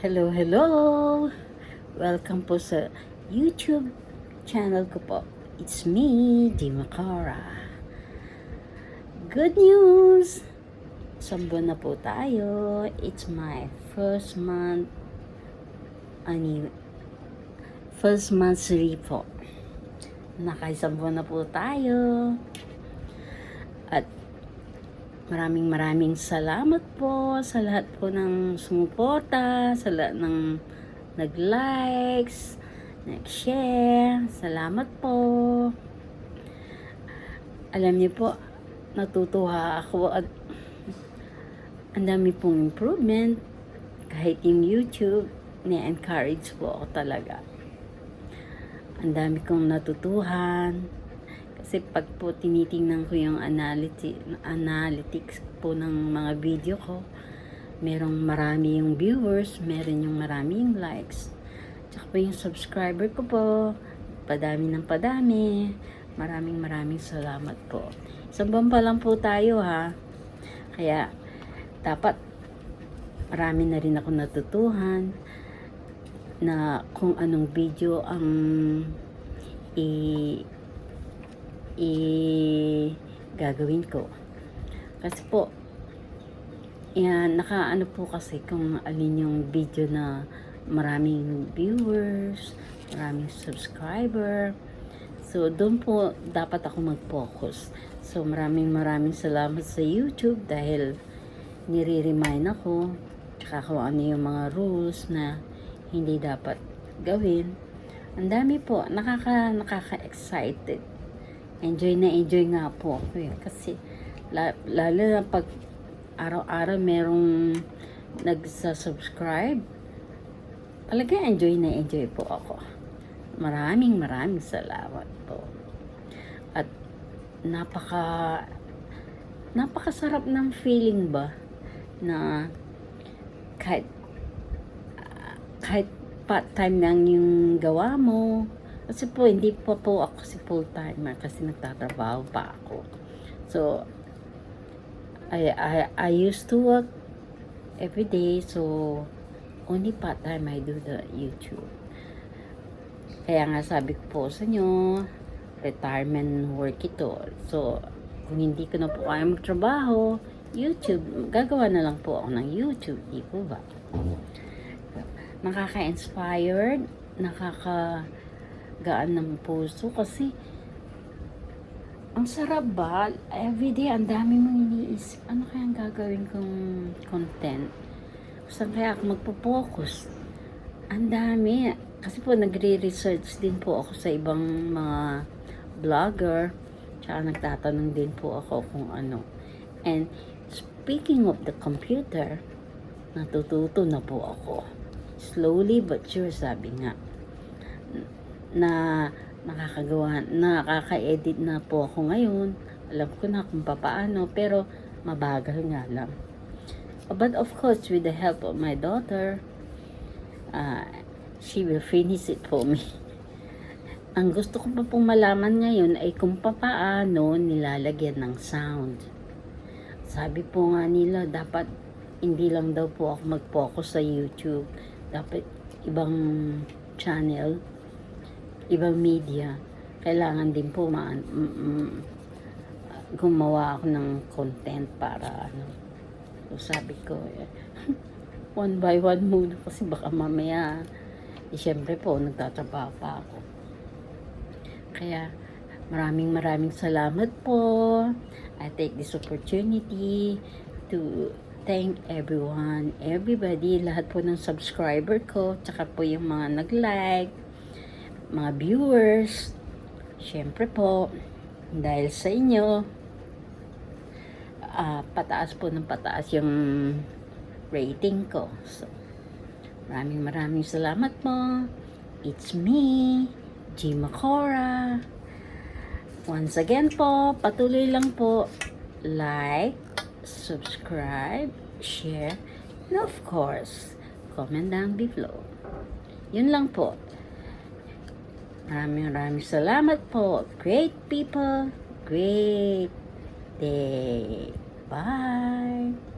Hello, hello! Welcome po sa YouTube channel ko po. It's me, Dimakara. Good news! Isang buwan na po tayo. It's my first month anniversary po. Nakaisang buwan na po tayo. At maraming salamat po sa lahat po ng sumuporta, sa lahat ng nag-likes, nag-share. Salamat po. Alam niyo po, natutuwa ako at ang dami pong improvement. Kahit yung YouTube, ni-encourage po ako talaga. Ang dami kong natutuhan. Kasi pag po tinitingnan ko yung analytics po ng mga video ko, merong marami yung viewers, meron yung marami yung likes. Tsaka po yung subscriber ko po, padami ng padami. Maraming salamat po. Isang buwan pa lang po tayo ha. Kaya dapat marami na rin ako natutuhan na kung anong video ang gagawin ko. Kasi po, yan, nakaano po kasi kung alin yung video na maraming viewers, maraming subscriber. So, doon po dapat ako mag-focus. So, maraming salamat sa YouTube dahil nire-remind ako tsaka kung ano yung mga rules na hindi dapat gawin. Ang dami po, nakaka-excited. Enjoy nga po ako eh. Kasi lalo na pag araw-araw merong nagsa-subscribe, talaga enjoy po ako. Maraming salamat po. At napakasarap ng feeling ba na kahit part-time lang yung gawa mo. Kasi po, hindi pa po ako si full-timer kasi nagtatrabaho pa ako. So, I used to work every day. So, only part-time I do the YouTube. Kaya nga sabi ko po sa inyo, retirement work ito. So, kung hindi ko na po kaya magtrabaho, YouTube, gagawa na lang po ako ng YouTube. Di po ba? Nakaka-inspired, gaan ng puso kasi ang sarap ba? Everyday, ang dami mong iniisip. Ano kaya ang gagawin kong content? Saan kaya ako magpo-focus? Ang dami. Kasi po, nagre-research din po ako sa ibang mga vlogger. Tsaka nagtatanong din po ako kung ano. And speaking of the computer, natututo na po ako. Slowly but sure, sabi nga. Na nakaka-edit na po ako ngayon. Alam ko na kung paano, pero mabagal nga lang. But of course, with the help of my daughter, she will finish it for me. Ang gusto ko pa pong malaman ngayon ay kung paano nilalagyan ng sound. Sabi po nga nila, dapat hindi lang daw po ako mag-focus sa YouTube. Dapat ibang channel, ibang media, kailangan din po gumawa ako ng content para ano. So, sabi ko, one by one muna kasi baka mamaya, siyempre po, nagtatrabaho pa ako. Kaya, maraming salamat po. I take this opportunity to thank everybody, lahat po ng subscriber ko, tsaka po yung mga nag-like, mga viewers. Siyempre po, dahil sa inyo, pataas yung rating ko. So, maraming salamat po. It's me, Dimakara. Once again po, patuloy lang po, like, subscribe, share, and of course, comment down below. Yun lang po. Maraming salamat po. Great people, great day. Bye!